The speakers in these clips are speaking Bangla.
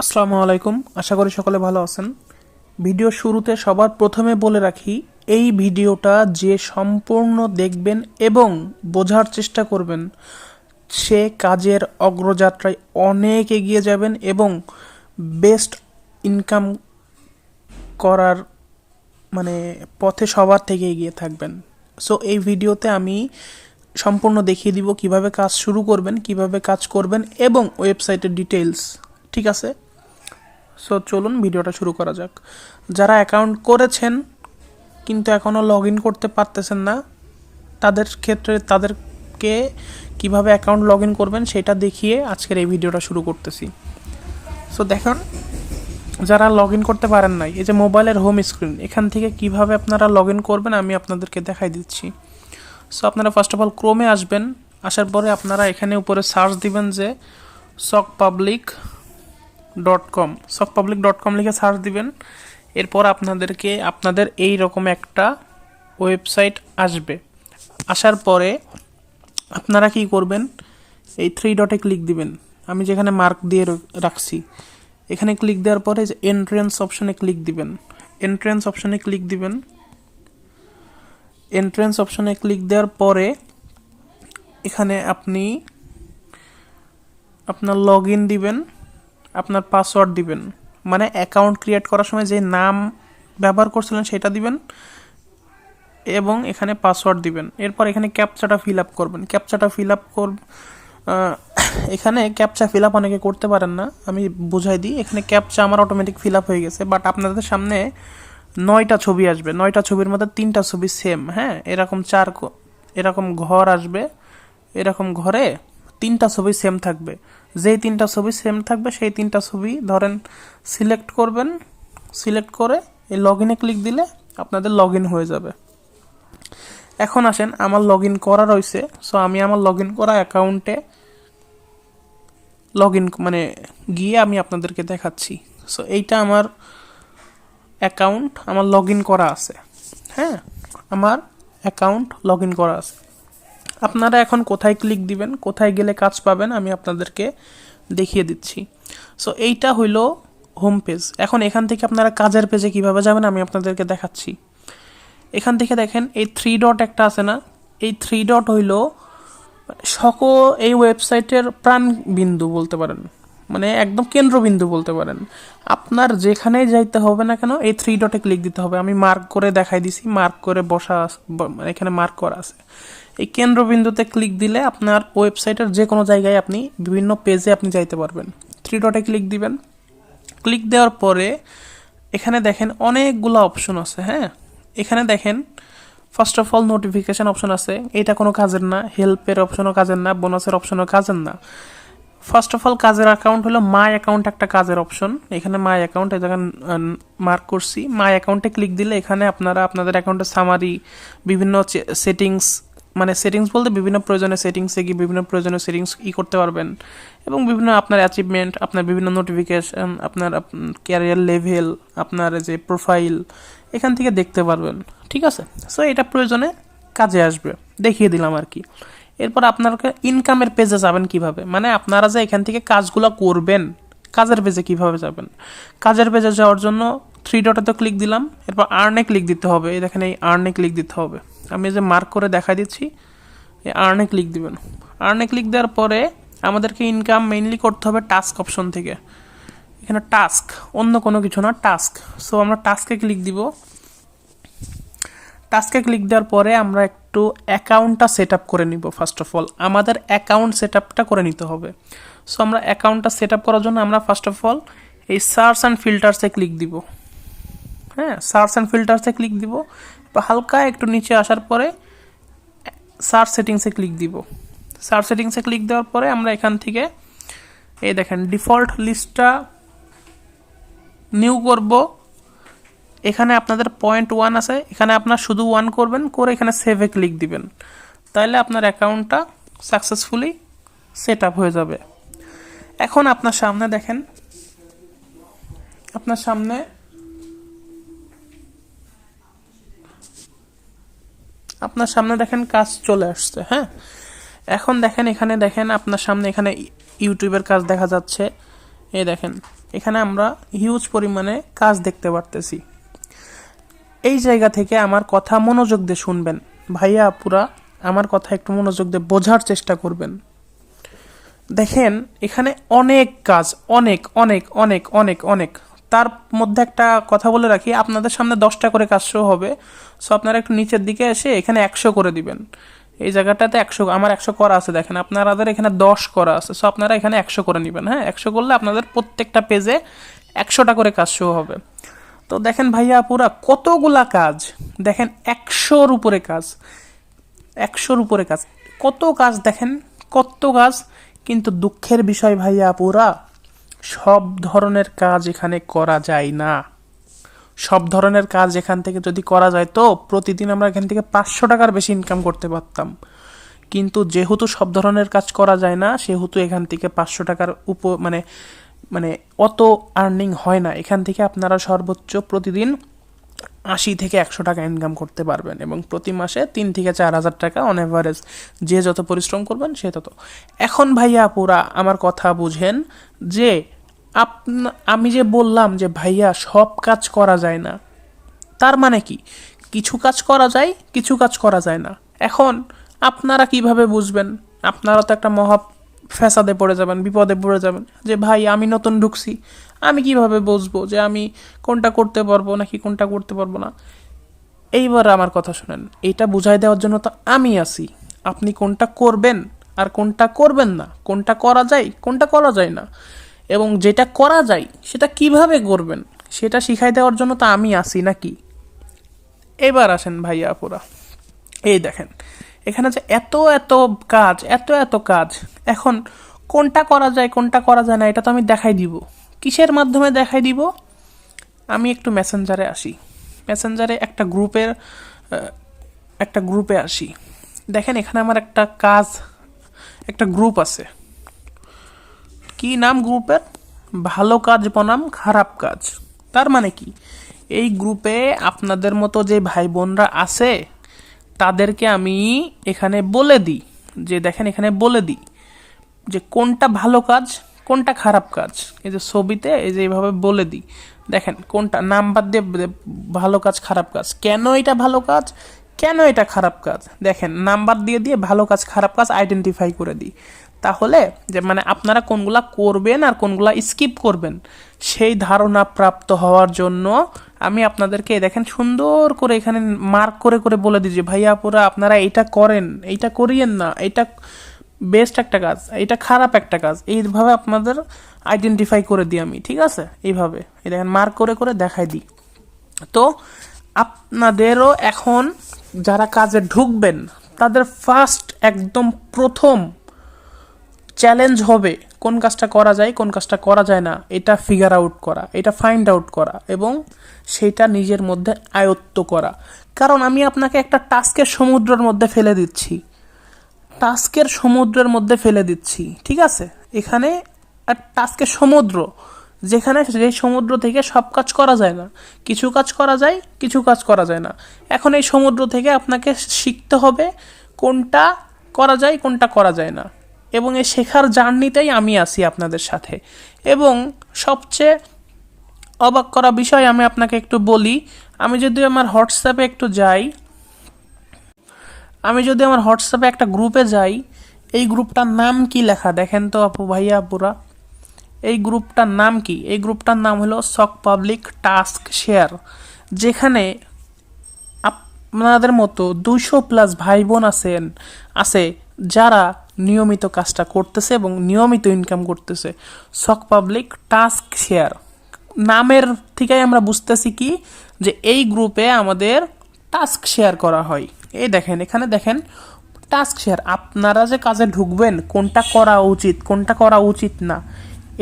আসসালামু আলাইকুম, আশা করি সকলে ভালো আছেন। ভিডিও শুরুতে সবার প্রথমে বলে রাখি, এই ভিডিওটা যে সম্পূর্ণ দেখবেন এবং বোঝার চেষ্টা করবেন, সে কাজের অগ্রযাত্রায় অনেক এগিয়ে যাবেন এবং বেস্ট ইনকাম করার মানে পথে সবার থেকে এগিয়ে থাকবেন। সো এই ভিডিওতে আমি সম্পূর্ণ দেখিয়ে দিব কিভাবে কাজ শুরু করবেন, কিভাবে কাজ করবেন এবং ওয়েবসাইটের ডিটেইলস। ঠিক আছে, সো চলুন ভিডিওটা শুরু করা যাক। যারা অ্যাকাউন্ট করেছেন কিন্তু এখনও লগ ইন করতে পারতেছেন না, তাদের ক্ষেত্রে তাদেরকে কিভাবে অ্যাকাউন্ট লগ ইন করবেন সেটা দেখিয়ে আজকের এই ভিডিওটা শুরু করতেছি। সো দেখুন, যারা লগ ইন করতে পারেন নাই, এই যে মোবাইলের হোম স্ক্রিন, এখান থেকে কিভাবে আপনারা লগ ইন করবেন আমি আপনাদেরকে দেখাই দিচ্ছি। সো আপনারা ফার্স্ট অফ অল ক্রোমে আসবেন। আসার পরে আপনারা এখানে উপরে সার্চ দিবেন যে socpublic.com, socpublic.com লিখে সার্চ দিবেন। এরপর আপনাদেরকে আপনাদের এই রকম একটা ওয়েবসাইট আসবে। আসার পরে আপনারা কি করবেন, এই থ্রি ডটে ক্লিক দিবেন। আমি যেখানে মার্ক দিয়ে রাখছি, এখানে ক্লিক দেওয়ার পরে যে এন্ট্রেন্স অপশনে ক্লিক দিবেন। এন্ট্রেন্স অপশনে ক্লিক দিবেন। এন্ট্রেন্স অপশনে ক্লিক দেওয়ার পরে এখানে আপনি আপনার লগ ইন দিবেন, আপনার পাসওয়ার্ড দিবেন, মানে অ্যাকাউন্ট ক্রিয়েট করার সময় যে নাম ব্যবহার করছিলেন সেটা দিবেন এবং এখানে পাসওয়ার্ড দিবেন। এরপর এখানে ক্যাপচাটা ফিল আপ করবেন। ক্যাপচাটা ফিল আপ এখানে ক্যাপচা ফিল আপ অনেকে করতে পারেন না, আমি বুঝাই দিই। এখানে ক্যাপচা আমার অটোমেটিক ফিল আপ হয়ে গেছে, বাট আপনাদের সামনে 9টা ছবি আসবে। 9টা ছবির মধ্যে 3টা ছবি সেম, হ্যাঁ, এরকম এরকম ঘর আসবে। এরকম ঘরে 3টা ছবি সেম থাকবে। যেই 3টা ছবি সেম থাকবে সেই 3টা ছবি ধরেন সিলেক্ট করবেন। সিলেক্ট করে এই লগ ইনে ক্লিক দিলে আপনাদের লগ ইন হয়ে যাবে। এখন আসেন, আমার লগ ইন করা রয়েছে, সো আমি আমার লগ ইন করা অ্যাকাউন্টে লগ ইন মানে গিয়ে আমি আপনাদেরকে দেখাচ্ছি। সো এইটা আমার অ্যাকাউন্ট, আমার লগ ইন করা আছে। হ্যাঁ, আমার অ্যাকাউন্ট লগ ইন করা আছে। আপনারা এখন কোথায় ক্লিক দিবেন, কোথায় গেলে কাজ পাবেন আমি আপনাদেরকে দেখিয়ে দিচ্ছি। সো এইটা হইল হোম পেজ। এখন এখান থেকে আপনারা কাজের পেজে কিভাবে যাবেন আমি আপনাদেরকে দেখাচ্ছি। এখান থেকে দেখেন এই থ্রি ডট একটা আছে না, এই থ্রি ডট হইল এই ওয়েবসাইটের প্রাণবিন্দু বলতে পারেন, মানে একদম কেন্দ্রবিন্দু বলতে পারেন। আপনার যেখানে যাইতে হবে না কেন এই থ্রি ডটে ক্লিক দিতে হবে। আমি মার্ক করে দেখাই দিছি, মার্ক করে এখানে মার্ক করা আছে। এই কেন্দ্রবিন্দুতে ক্লিক দিলে আপনার ওয়েবসাইটের যে কোনো জায়গায় আপনি বিভিন্ন পেজে আপনি যাইতে পারবেন। থ্রি ডটে ক্লিক দিবেন। ক্লিক দেওয়ার পরে এখানে দেখেন অনেকগুলো অপশন আছে। হ্যাঁ, এখানে দেখেন first of all notification option আছে, এটা কোনো কাজের না। হেল্পের অপশনও কাজের না, বোনাসের অপশনও কাজের না। ফার্স্ট অফ অল কাজের অ্যাকাউন্ট হলো মাই অ্যাকাউন্ট, একটা কাজের অপশন। এখানে মাই অ্যাকাউন্ট এই জায়গায় মার্ক করছি। মাই অ্যাকাউন্টে ক্লিক দিলে এখানে আপনারা আপনাদের অ্যাকাউন্টের সামারি, বিভিন্ন সেটিংস, মানে সেটিংস বলতে বিভিন্ন প্রয়োজনীয় সেটিংসে গিয়ে বিভিন্ন প্রয়োজনীয় সেটিংস করতে পারবেন এবং বিভিন্ন আপনার অ্যাচিভমেন্ট, আপনার বিভিন্ন নোটিফিকেশন, আপনার ক্যারিয়ার লেভেল, আপনার যে প্রোফাইল এখান থেকে দেখতে পারবেন। ঠিক আছে, সো এটা প্রয়োজনে কাজে আসবে, দেখিয়ে দিলাম আর কি। এরপর আপনারা ইনকামের পেজে যাবেন কিভাবে, মানে আপনারা যে এখান থেকে কাজগুলো করবেন কাজের পেজে কিভাবে যাবেন। কাজের পেজে যাওয়ার জন্য থ্রি ডটে ক্লিক দিলাম, এরপর আর্নে ক্লিক দিতে হবে। এই দেখেন, এই আর্নে ক্লিক দিতে হবে। আমি যে মার্ক করে দেখাই দিচ্ছি, এই আর্নে ক্লিক দিবেন। আর্নে ক্লিক দেওয়ার পরে আমাদেরকে ইনকাম মেইনলি করতে হবে টাস্ক অপশন থেকে। এখানে টাস্ক, অন্য কোনো কিছু না, টাস্ক। সো আমরা টাস্কে ক্লিক দিব। টাস্কে ক্লিক দেওয়ার পরে আমরা একটু অ্যাকাউন্টটা সেট আপ করে নিব। ফার্স্ট অফ অল আমাদের অ্যাকাউন্ট সেট আপটা করে নিতে হবে। সো আমরা অ্যাকাউন্টটা সেট আপ করার জন্য আমরা ফার্স্ট অফ অল এই সার্চ অ্যান্ড ফিল্টার্সে ক্লিক দিব। হ্যাঁ, সার্চ অ্যান্ড ফিল্টার্সে ক্লিক দিব। হালকা একটু নিচে আসার পরে সার্চ সেটিংসে ক্লিক দিব। সার্চ সেটিংসে ক্লিক দেওয়ার পরে আমরা এখান থেকে এই দেখেন ডিফল্ট লিস্টটা নিউ করব। এখানে আপনাদের 0.1 আছে, এখানে আপনার শুধু 1 করবেন, করে এখানে সেভে ক্লিক দিবেন। তাহলে আপনার অ্যাকাউন্টটা সাকসেসফুলি সেট আপ হয়ে যাবে। এখন আপনার সামনে দেখেন, আপনার সামনে দেখেন কাজ চলে আসছে। হ্যাঁ, এখন দেখেন, এখানে দেখেন আপনার সামনে এখানে ইউটিউবের কাজ দেখা যাচ্ছে, এই দেখেন এখানে আমরা হিউজ পরিমাণে কাজ দেখতে পারতেছি। এই জায়গা থেকে আমার কথা মনোযোগ দিয়ে শুনবেন ভাইয়া আপুরা, আমার কথা একটু মনোযোগ দিয়ে বোঝার চেষ্টা করবেন। দেখেন এখানে অনেক কাজ, অনেক অনেক অনেক অনেক অনেক। তার মধ্যে একটা কথা বলে রাখি, আপনাদের সামনে 10টা করে কাজ শো হবে। সো আপনারা একটু নিচের দিকে এসে এখানে 100 করে দিবেন। এই জায়গাটাতে 100, আমার 100 করা আছে, দেখেন আপনাদের এখানে 10 করা আছে। সো আপনারা এখানে 100 করে নেবেন। হ্যাঁ, 100 করলে আপনাদের প্রত্যেকটা পেজে 100টা করে কাজ শো হবে। তো দেখেন ভাইয়া আপুরা কতগুলা কাজ, দেখেন 100-র উপরে কাজ, 100-র উপরে কাজ, কত কাজ দেখেন, কত কাজ। কিন্তু দুঃখের বিষয় ভাইয়া আপুরা, সব ধরনের কাজ এখানে করা যায় না। সব ধরনের কাজ এখান থেকে যদি করা যায় তো প্রতিদিন আমরা এখান থেকে 500 টাকার বেশি ইনকাম করতে পারতাম। কিন্তু যেহেতু সব ধরনের কাজ করা যায় না, সেহেতু এখান থেকে 500 টাকার মানে মানে অত আর্নিং হয় না। এখান থেকে আপনারা সর্বোচ্চ প্রতিদিন 80 থেকে 100 টাকা ইনকাম করতে পারবেন, এবং প্রতি মাসে 3 থেকে 4 হাজার টাকা অন অ্যাভারেজ। যে যত পরিশ্রম করবেন সে তত। এখন ভাইয়া আপুরা আমার কথা বুঝেন যে আমি যে বললাম যে ভাইয়া সব কাজ করা যায় না, তার মানে কি? কিছু কাজ করা যায়, কিছু কাজ করা যায় না। এখন আপনারা কিভাবে বুঝবেন? আপনারা তো একটা মহা ফ্যাসাদে পড়ে যাবেন, বিপদে পড়ে যাবেন যে ভাই আমি নতুন ঢুকছি, আমি কিভাবে বুঝবো যে আমি কোনটা করতে পারবো নাকি কোনটা করতে পারবো না? এইবার আমার কথা শুনেন, এটা বুঝাই দেওয়ার জন্য তো আমি আছি। আপনি কোনটা করবেন আর কোনটা করবেন না, কোনটা করা যায় কোনটা করা যায় না, এবং যেটা করা যায় সেটা কিভাবে করবেন সেটা শিখাই দেওয়ার জন্য তো আমি আছি নাকি? এবার আসেন ভাইয়া আপুরা, এই দেখেন এখানে যে এত এত কাজ, এত এত কাজ, এখন কোনটা করা যায় কোনটা করা যায় না এটা তো আমি দেখাই দিব। কিসের মাধ্যমে দেখাই দিব? আমি একটু মেসেঞ্জারে আসি, মেসেঞ্জারে একটা গ্রুপে আসি। দেখেন এখানে আমার একটা কাজ, একটা গ্রুপ আছে। কি নাম গ্রুপের? ভালো কাজ বনাম খারাপ কাজ। তার মানে কি? এই গ্রুপে আপনাদের মতো যে ভাই বোনরা আছে তাদেরকে আমি এখানে বলে দিই, যে দেখেন এখানে বলে দিই যে কোনটা ভালো কাজ কোনটা খারাপ কাজ। এই যে ছবিতে এই যে এইভাবে বলে দিই, দেখেন কোনটা নাম্বার দিয়ে ভালো কাজ খারাপ কাজ, কেন এটা ভালো কাজ কেন এটা খারাপ কাজ, দেখেন নাম্বার দিয়ে দিয়ে ভালো কাজ খারাপ কাজ আইডেন্টিফাই করে দিই। তাহলে যে মানে আপনারা কোনগুলা করবেন আর কোনগুলা স্কিপ করবেন সেই ধারণা প্রাপ্ত হওয়ার জন্য আমি আপনাদেরকে দেখেন সুন্দর করে এখানে মার্ক করে করে বলে দিই যে ভাইয়া আপুরা আপনারা এইটা করেন, এইটা করিয়েন না, এইটা বেস্ট একটা কাজ, এইটা খারাপ একটা কাজ, এইভাবে আপনাদের আইডেন্টিফাই করে দিই আমি। ঠিক আছে, এইভাবে এই দেখেন মার্ক করে করে দেখাই দিই। তো আপনাদেরও এখন যারা কাজে ঢুকবেন তাদের ফার্স্ট একদম প্রথম চ্যালেঞ্জ হবে কোন কাজটা করা যায় কোন কাজটা করা যায় না, এটা ফিগার আউট করা, এটা ফাইন্ড আউট করা এবং সেটা নিজের মধ্যে আয়ত্ত করা। কারণ আমি আপনাকে একটা টাস্কের সমুদ্রের মধ্যে ফেলে দিচ্ছি, টাস্কের সমুদ্রের মধ্যে ফেলে দিচ্ছি। ঠিক আছে, এখানে টাস্কের সমুদ্র, যেখানে যে সমুদ্র থেকে সব কাজ করা যায় না, কিছু কাজ করা যায় কিছু কাজ করা যায় না। এখন এই সমুদ্র থেকে আপনাকে শিখতে হবে কোনটা করা যায় কোনটা করা যায় না, এবং এই শেখার জার্নিতেই আমি আছি আপনাদের সাথে। এবং সবচেয়ে অবাক করা বিষয় আমি আপনাকে একটু বলি, আমি যদি আমার হোয়াটসঅ্যাপে একটা গ্রুপে যাই, এই গ্রুপটার নাম কি লেখা দেখেন তো আপু ভাইয়া আপুরা, এই গ্রুপটার নাম কি? এই গ্রুপটার নাম হলো শক পাবলিক টাস্ক শেয়ার, যেখানে আপনাদের মতো 200+ ভাই বোন আছে যারা নিয়মিত কাজটা করতেছে এবং নিয়মিত ইনকাম করতেছে। শক পাবলিক টাস্ক শেয়ার নামের থেকেই আমরা বুঝতেছি কি যে এই গ্রুপে আমাদের টাস্ক শেয়ার করা হয়। এই দেখেন এখানে দেখেন টাস্ক শেয়ার, আপনারা যে কাজে ঢুকবেন কোনটা করা উচিত কোনটা করা উচিত না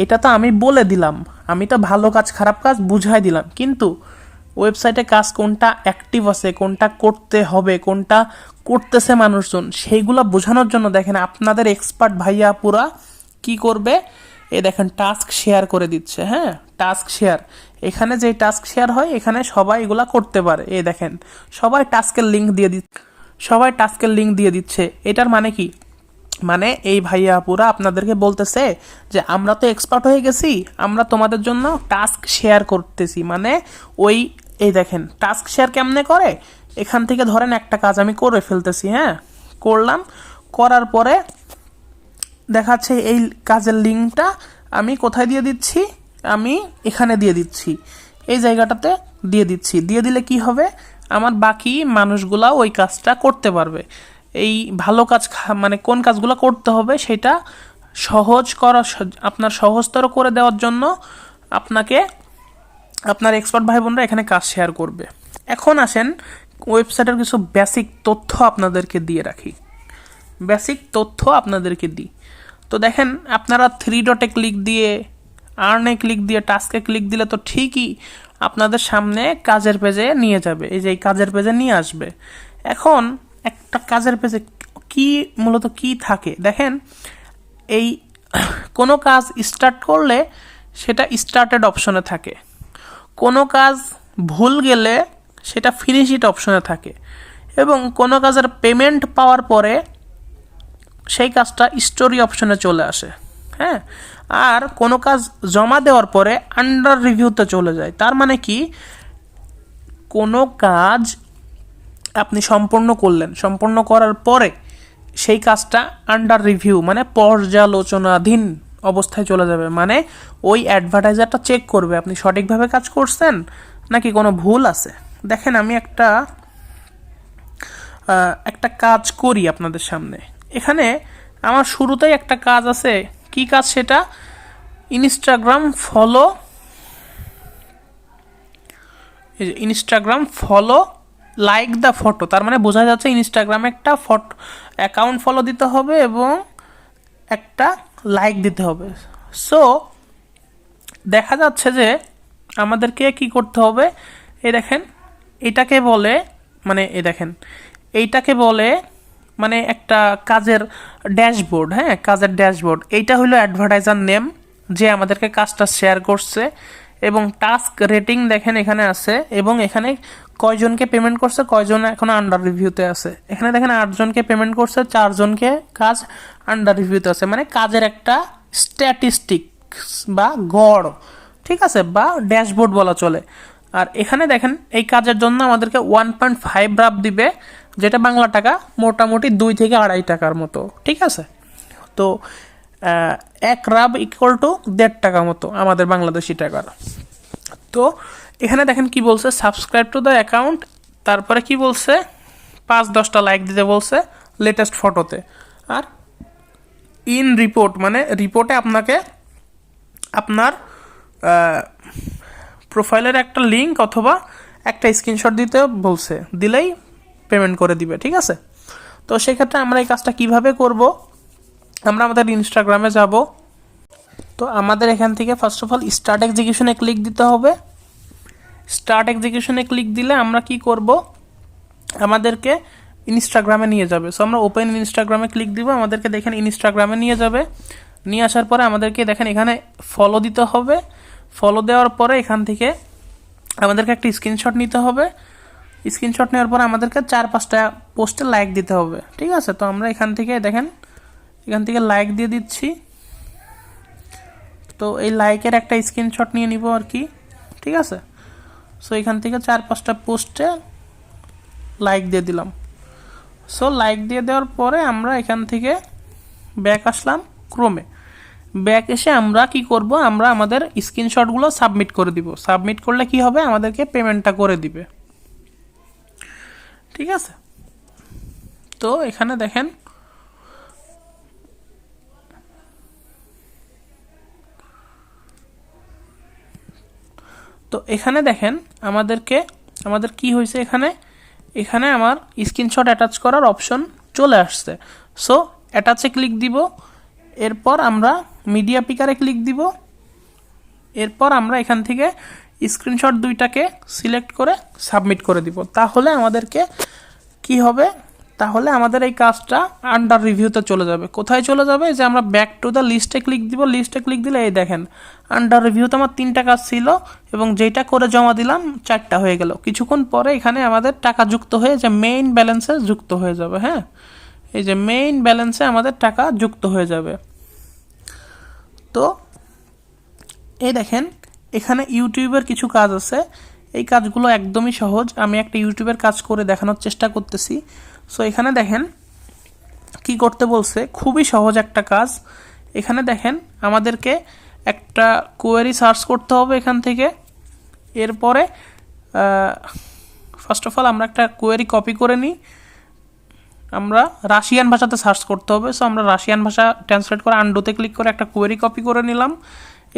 এটা তো আমি বলে দিলাম, আমি তো ভালো কাজ খারাপ কাজ বুঝাই দিলাম, কিন্তু ওয়েবসাইটে কাজ কোনটা অ্যাক্টিভ আছে কোনটা করতে হবে কোনটা করতেছে মানুষজন সেইগুলো বোঝানোর জন্য দেখেন আপনাদের এক্সপার্ট ভাইয়া আপুরা কি করবে, এই দেখেন টাস্ক শেয়ার করে দিচ্ছে। হ্যাঁ, টাস্ক শেয়ার, এখানে যে টাস্ক শেয়ার হয় এখানে সবাই এগুলা করতে পারে। এই দেখেন সবাই টাস্কের লিঙ্ক দিয়ে দিচ্ছে, এটার মানে কি মানে এই ভাইয়া আপুরা আপনাদেরকে বলতেছে যে আমরা তো এক্সপার্ট হয়ে গেছি, আমরা তোমাদের জন্য টাস্ক শেয়ার করতেছি। মানে ওই এই দেখেন টাস্ক শেয়ার কেমনে করে, এখান থেকে ধরেন একটা কাজ আমি করে ফেলতেছি, হ্যাঁ করলাম, করার পরে দেখাচ্ছে এই কাজের লিঙ্কটা আমি কোথায় দিয়ে দিচ্ছি, আমি এখানে দিয়ে দিচ্ছি, এই জায়গাটাতে দিয়ে দিচ্ছি। দিয়ে দিলে কি হবে, আমার বাকি মানুষগুলা ওই কাজটা করতে পারবে। এই ভালো কাজ মানে কোন কাজগুলো করতে হবে সেটা সহজ করা, আপনার সহজতর করে দেওয়ার জন্য আপনাকে আপনার এক্সপার্ট ভাই বোনরা এখানে কাজ শেয়ার করবে। এখন আসেন ওয়েবসাইটের কিছু বেসিক তথ্য আপনাদেরকে দিয়ে রাখি, বেসিক তথ্য আপনাদেরকে দিই। তো দেখেন আপনারা 3 ডটে ক্লিক দিয়ে, আর্নে ক্লিক দিয়ে, টাস্কে ক্লিক দিলে তো ঠিকই আপনাদের সামনে কাজের পেজে নিয়ে যাবে, এই যে এই কাজের পেজে নিয়ে আসবে। এখন একটা কাজের পেজে কি মূলত কি থাকে দেখেন, এই কোনো কাজ স্টার্ট করলে সেটা স্টার্টেড অপশনে থাকে, কোনো কাজ ভুল গেলে সেটা ফিনিশ ইট অপশনে থাকে, এবং কোনো কাজের পেমেন্ট পাওয়ার পরে সেই কাজটা স্টোরি অপশনে চলে আসে, হ্যাঁ। আর কোনো কাজ জমা দেওয়ার পরে আন্ডার রিভিউতে চলে যায়। তার মানে কি, কোনো কাজ আপনি সম্পূর্ণ করলেন, সম্পূর্ণ করার পরে সেই কাজটা আন্ডার রিভিউ মানে পর্যালোচনাধীন অবস্থায় চলে যাবে। মানে ওই অ্যাডভার্টাইজারটা চেক করবে আপনি সঠিকভাবে কাজ করছেন নাকি কোনো ভুল আছে। দেখেন আমি একটা কাজ করি আপনাদের সামনে। এখানে আমার শুরুতেই একটা কাজ আছে, কি কাজ সেটা, Instagram follow like the photo. তার মানে বোঝা যাচ্ছে ইনস্টাগ্রামে একটা ফটো অ্যাকাউন্ট ফলো দিতে হবে এবং একটা লাইক দিতে হবে। সো দেখা যাচ্ছে যে আমাদেরকে কি করতে হবে, এই দেখেন এটাকে বলে, মানে এই দেখেন এইটাকে বলে মানে একটা কাজের ড্যাশবোর্ড, হ্যাঁ কাজের ড্যাশবোর্ড। এইটা হলো অ্যাডভার্টাইজার নেম যে আমাদেরকে কাজটা শেয়ার করছে, এবং টাস্ক রেটিং দেখেন এখানে আছে, এবং এখানে কয়জনকে পেমেন্ট করছে, কয়জন এখন আন্ডার রিভিউতে আছে। এখানে দেখেন 8 জনকে পেমেন্ট করছে, 4 জনকে কাজ আন্ডার রিভিউতে আছে। মানে কাজের একটা স্ট্যাটিস্টিক্স বা গড়, ঠিক আছে, বা ড্যাশবোর্ড বলা চলে। আর এখানে দেখেন এই কাজের জন্য আমাদেরকে 1.5 রাব দিবে, যেটা বাংলা টাকা মোটামুটি 2 থেকে 2.5 টাকার মতো, ঠিক আছে। তো 1 রাব ইকুয়াল টু 1.5 টাকা মতো আমাদের বাংলাদেশি টাকার। তো এখানে দেখেন কি বলছে, সাবস্ক্রাইব টু দ্য অ্যাকাউন্ট, তারপরে কি বলছে 5-10টা লাইক দিতে বলছে লেটেস্ট ফটোতে। আর ইন রিপোর্ট মানে রিপোর্টে আপনাকে আপনার প্রোফাইলের একটা লিঙ্ক অথবা একটা স্ক্রিনশট দিতে বলছে, দিলেই পেমেন্ট করে দিবে, ঠিক আছে। তো সেক্ষেত্রে আমরা এই কাজটা কিভাবে করব, আমরা আমাদের ইনস্টাগ্রামে যাব। তো আমাদের এখান থেকে ফার্স্ট অফ অল স্টার্ট এক্সিকিউশনে ক্লিক দিতে হবে। স্টার্ট এক্সিকিউশনে ক্লিক দিলে আমরা কি করব, আমাদেরকে ইনস্টাগ্রামে নিয়ে যাবে। সো আমরা ওপেন ইনস্টাগ্রামে ক্লিক দিব, আমাদেরকে দেখেন ইনস্টাগ্রামে নিয়ে যাবে। নিয়ে আসার পরে আমাদেরকে দেখেন এখানে ফলো দিতে হবে। ফলো দেওয়ার পরে এখান থেকে আমাদেরকে একটা স্ক্রিনশট নিতে হবে। স্ক্রিনশট নেওয়ার পরে আমাদেরকে 4-5টা পোস্টে লাইক দিতে হবে, ঠিক আছে। তো আমরা এখান থেকে দেখেন এখান থেকে লাইক দিয়ে দিচ্ছি। তো এই লাইকের একটা স্ক্রিনশট নিয়ে নিব আর কি, ঠিক আছে। সো এখান থেকে 4-5টা পোস্টে লাইক দিয়ে দিলাম। সো লাইক দিয়ে দেওয়ার পরে আমরা এখান থেকে ব্যাক আসলাম ক্রোমে। ব্যাক এসে আমরা কি করব, আমরা আমাদের স্ক্রিনশটগুলো সাবমিট করে দিব। সাবমিট করলে কি হবে, আমাদেরকে পেমেন্টটা করে দিবে, ঠিক আছে। তো এখানে দেখেন আমাদের কি হয়েছে, এখানে আমার স্ক্রিনশট অ্যাটাচ করার অপশন চলে আসছে। সো অ্যাটাচে ক্লিক দিব, এরপর আমরা মিডিয়া পিকারে ক্লিক দিব, এরপর আমরা এখান থেকে স্ক্রিনশট 2টাকে সিলেক্ট করে সাবমিট করে দিব। তাহলে আমাদেরকে কি হবে, তাহলে আমাদের এই কাজটা আন্ডার রিভিউতে চলে যাবে। কোথায় চলে যাবে, যে আমরা ব্যাক টু দ্য লিস্টে ক্লিক দিব। লিস্টে ক্লিক দিলে এই দেখেন আন্ডার রিভিউতে আমার 3টা কাজ ছিল, এবং যেটা করে জমা দিলাম 4টা হয়ে গেল। কিছুক্ষণ পরে এখানে আমাদের টাকা যুক্ত হয়ে যে মেইন ব্যালেন্সে যুক্ত হয়ে যাবে, হ্যাঁ এই যে মেইন ব্যালেন্সে আমাদের টাকা যুক্ত হয়ে যাবে। তো এই দেখেন এখানে ইউটিউবের কিছু কাজ আছে, এই কাজগুলো একদমই সহজ। আমি একটা ইউটিউবের কাজ করে দেখানোর চেষ্টা করতেছি। সো এখানে দেখেন কি করতে বলছে, খুবই সহজ একটা কাজ। এখানে দেখেন আমাদেরকে একটা কোয়েরি সার্চ করতে হবে এখান থেকে। এরপরে ফার্স্ট অফ অল আমরা একটা কোয়েরি কপি করে নিই, আমরা রাশিয়ান ভাষাতে সার্চ করতে হবে। সো আমরা রাশিয়ান ভাষা ট্রান্সলেট করে আন্ডুতে ক্লিক করে একটা কোয়েরি কপি করে নিলাম।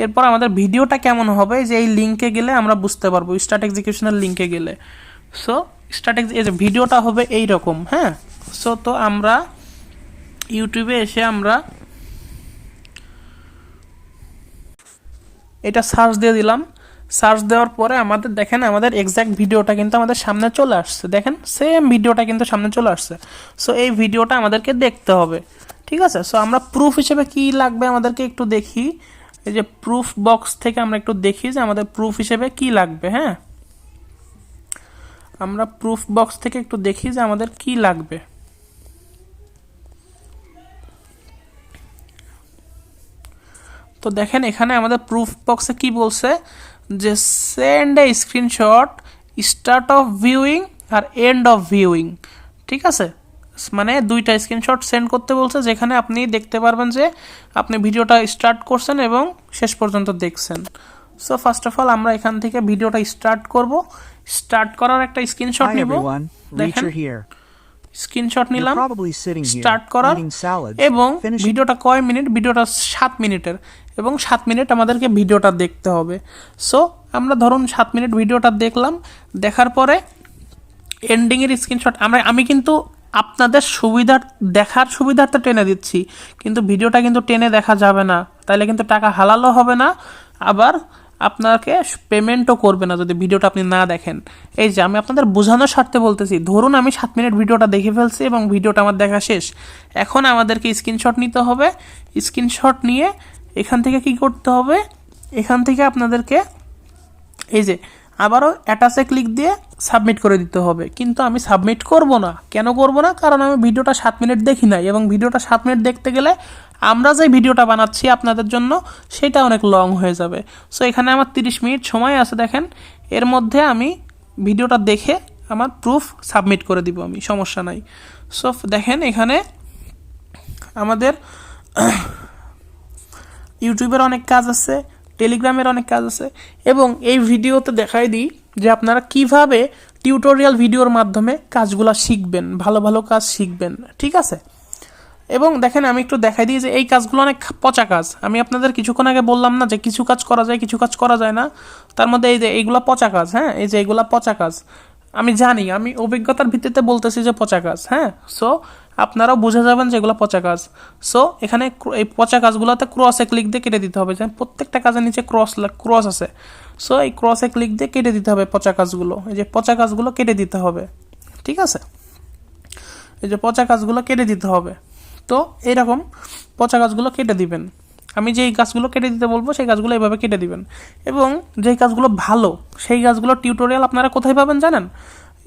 এরপর আমাদের ভিডিওটা কেমন হবে যে এই লিঙ্কে গেলে আমরা বুঝতে পারবো, স্টার্ট এক্সিকিউশনের লিঙ্কে গেলে। সো এই যে ভিডিওটা হবে এই রকম, হ্যাঁ। সো তো আমরা ইউটিউবে এসে আমরা এটা সার্চ দিয়ে দিলাম। সার্চ দেওয়ার পরে আমাদের দেখেন আমাদের এক্স্যাক্ট ভিডিওটা কিন্তু আমাদের সামনে চলে আসছে। দেখেন সেম ভিডিওটা কিন্তু সামনে চলে আসছে। সো এই ভিডিওটা আমাদেরকে দেখতে হবে, ঠিক আছে। সো আমরা প্রুফ হিসেবে কি লাগবে আমাদেরকে একটু দেখি, এই যে প্রুফ বক্স থেকে আমরা একটু দেখি যে আমাদের প্রুফ হিসেবে কি লাগবে। হ্যাঁ, আমরা প্রুফ বক্স থেকে একটু দেখি যে আমাদের কি লাগবে। তো দেখেন এখানে আমাদের প্রুফ বক্সে কি বলছে যে send a screenshot start of viewing আর এন্ড অফ ভিউইং, ঠিক আছে। মানে দুইটা স্ক্রিনশট সেন্ড করতে বলছে, যেখানে আপনি দেখতে পারবেন যে আপনি ভিডিওটা স্টার্ট করছেন এবং শেষ পর্যন্ত দেখছেন। সো ফার্স্ট অফ অল আমরা এখান থেকে ভিডিওটা স্টার্ট করব। স্টার্ট করার একটা স্ক্রিনশট নিব, দেখেন স্ক্রিনশট নিলাম স্টার্ট করার, এবং ভিডিওটা কয় মিনিট, ভিডিওটা 7 মিনিটের, এবং 7 মিনিট আমাদেরকে ভিডিওটা দেখতে হবে। সো আমরা ধরুন 7 মিনিট ভিডিওটা দেখলাম, দেখার পরে এন্ডিংয়ের স্ক্রিনশট আমি কিন্তু আপনাদের দেখার সুবিধার্থে টেনে দিচ্ছি, কিন্তু ভিডিওটা কিন্তু টেনে দেখা যাবে না, তাইলে কিন্তু টাকা হালালও হবে না, আবার আপনাকে পেমেন্টও করবে না যদি ভিডিওটা আপনি না দেখেন। এই যে আমি আপনাদের বোঝানোর স্বার্থে বলতেছি, ধরুন আমি 7 মিনিট ভিডিওটা দেখে ফেলছি এবং ভিডিওটা আমার দেখা শেষ। এখন আমাদেরকে স্ক্রিনশট নিতে হবে। স্ক্রিনশট নিয়ে এখান থেকে কি করতে হবে, এখান থেকে আপনাদেরকে এই যে আবারও অ্যাটাচে ক্লিক দিয়ে সাবমিট করে দিতে হবে। কিন্তু আমি সাবমিট করব না। কেন করব না? কারণ আমি ভিডিওটা 7 মিনিট দেখি নাই, এবং ভিডিওটা 7 মিনিট দেখতে গেলে আমরা যে ভিডিওটা বানাচ্ছি আপনাদের জন্য সেটা অনেক লং হয়ে যাবে। সো এখানে আমার 30 মিনিট সময় আছে, দেখেন এর মধ্যে আমি ভিডিওটা দেখে আমার প্রুফ সাবমিট করে দিব আমি, সমস্যা নাই। সো দেখেন এখানে আমাদের ইউটিউবের অনেক কাজ আছে, টেলিগ্রামের অনেক কাজ আছে, এবং এই ভিডিওতে দেখাই দিই যে আপনারা কিভাবে টিউটোরিয়াল ভিডিওর মাধ্যমে কাজগুলো শিখবেন, ভালো ভালো কাজ শিখবেন, ঠিক আছে। এবং দেখেন আমি একটু দেখাই দিই যে এই কাজগুলো অনেক পচা কাজ। আমি আপনাদের কিছুক্ষণ আগে বললাম না যে কিছু কাজ করা যায়, কিছু কাজ করা যায় না, তার মধ্যে এই যে এইগুলো পচা কাজ। হ্যাঁ, এই যে এইগুলো পচা কাজ, আমি জানি, আমি অভিজ্ঞতার ভিত্তিতে বলতেছি যে পচা কাজ। হ্যাঁ, সো আপনারাও বুঝে যাবেন যে এগুলো পচা কাজ। সো এখানে এই পচা কাজগুলোতে ক্রসে ক্লিক দিয়ে কেটে দিতে হবে, যে প্রত্যেকটা কাজের নিচে ক্রস আছে। সো এই ক্রসে ক্লিক দিয়ে কেটে দিতে হবে পচা কাজগুলো, এই যে পচা কাজগুলো কেটে দিতে হবে, ঠিক আছে। এই যে পচা কাজগুলো কেটে দিতে হবে। তো এইরকম পচা গাছগুলো কেটে দিবেন। আমি যেই গাছগুলো কেটে দিতে বলবো সেই গাছগুলো এইভাবে কেটে দিবেন। এবং যেই কাজগুলো ভালো সেই গাছগুলো টিউটোরিয়াল আপনারা কোথায় পাবেন জানেন?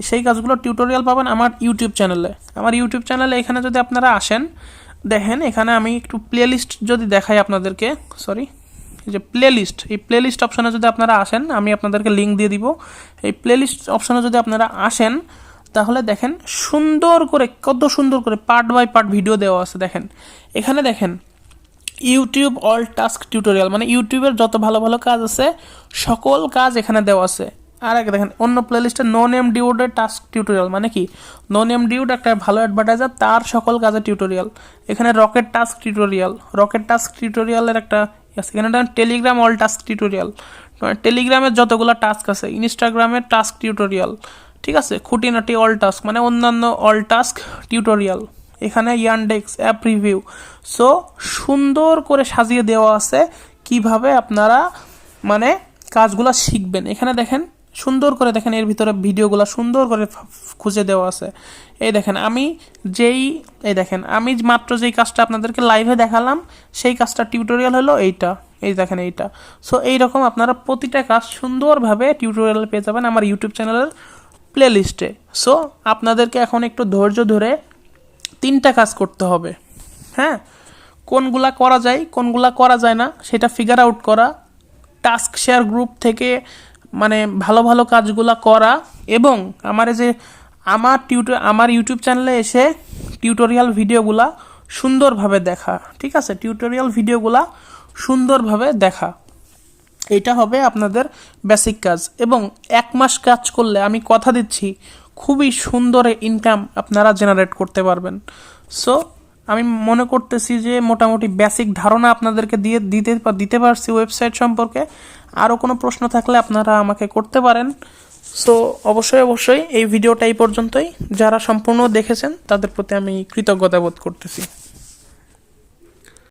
সেই কাজগুলো টিউটোরিয়াল পাবেন আমার ইউটিউব চ্যানেলে। আমার ইউটিউব চ্যানেলে এখানে যদি আপনারা আসেন, দেখেন এখানে আমি একটু প্লেলিস্ট যদি দেখাই আপনাদেরকে, সরি, এই যে প্লেলিস্ট, এই প্লেলিস্ট অপশানে যদি আপনারা আসেন, আমি আপনাদেরকে লিঙ্ক দিয়ে দিব। এই প্লেলিস্ট অপশানে যদি আপনারা আসেন, তাহলে দেখেন সুন্দর করে, কত সুন্দর করে পার্ট বাই পার্ট ভিডিও দেওয়া আছে। দেখেন এখানে দেখেন ইউটিউব অল টাস্ক টিউটোরিয়াল, মানে ইউটিউবের যত ভালো ভালো কাজ আছে সকল কাজ এখানে দেওয়া আছে। আর এক দেখেন অন্য প্লেলিস্টে নো নেম ডিউডের টাস্ক টিউটোরিয়াল, মানে কি নো নেম ডিউড একটা ভালো অ্যাডভার্টাইজার, তার সকল কাজের টিউটোরিয়াল। এখানে রকেট টাস্ক টিউটোরিয়ালের একটা আছে। এখানে টেলিগ্রাম অল টাস্ক টিউটোরিয়াল, টেলিগ্রামের যতগুলো টাস্ক আছে, ইনস্টাগ্রামের টাস্ক টিউটোরিয়াল, ঠিক আছে, খুঁটিনাটি অল টাস্ক মানে অন্যান্য অল টাস্ক টিউটোরিয়াল। এখানে ইয়ানডেক্স অ্যাপ রিভিউ। সো সুন্দর করে সাজিয়ে দেওয়া আছে কিভাবে আপনারা মানে কাজগুলো শিখবেন। এখানে দেখেন সুন্দর করে, দেখেন এর ভিতরে ভিডিওগুলো সুন্দর করে খুঁজে দেওয়া আছে। এই দেখেন এই দেখেন আমি মাত্র যেই কাজটা আপনাদেরকে লাইভে দেখালাম সেই কাজটা টিউটোরিয়াল হলো এইটা, এই দেখেন এইটা। সো এইরকম আপনারা প্রতিটা কাজ সুন্দরভাবে টিউটোরিয়াল পেয়ে যাবেন আমার ইউটিউব চ্যানেলের প্লেলিস্টে। সো আপনাদেরকে এখন একটু ধৈর্য ধরে 3টা কাজ করতে হবে। হ্যাঁ, কোনগুলা করা যায় কোনগুলা করা যায় না সেটা ফিগার আউট করা, টাস্ক শেয়ার গ্রুপ থেকে মানে ভালো ভালো কাজগুলা করা, এবং আমার ইউটিউব চ্যানেলে এসে টিউটোরিয়াল ভিডিওগুলা সুন্দরভাবে দেখা। ঠিক আছে, টিউটোরিয়াল ভিডিওগুলা সুন্দরভাবে দেখা, এটা হবে আপনাদের বেসিক কাজ। এবং 1 মাস কাজ করলে আমি কথা দিচ্ছি খুবই সুন্দর ইনকাম আপনারা জেনারেট করতে পারবেন। সো আমি মনে করতেছি যে মোটামুটি বেসিক ধারণা আপনাদেরকে দিতে পারছি ওয়েবসাইট সম্পর্কে। আরও কোনো প্রশ্ন থাকলে আপনারা আমাকে করতে পারেন। সো অবশ্যই এই ভিডিওটা এই পর্যন্তই। যারা সম্পূর্ণ দেখেছেন তাদের প্রতি আমি কৃতজ্ঞতা বোধ করতেছি।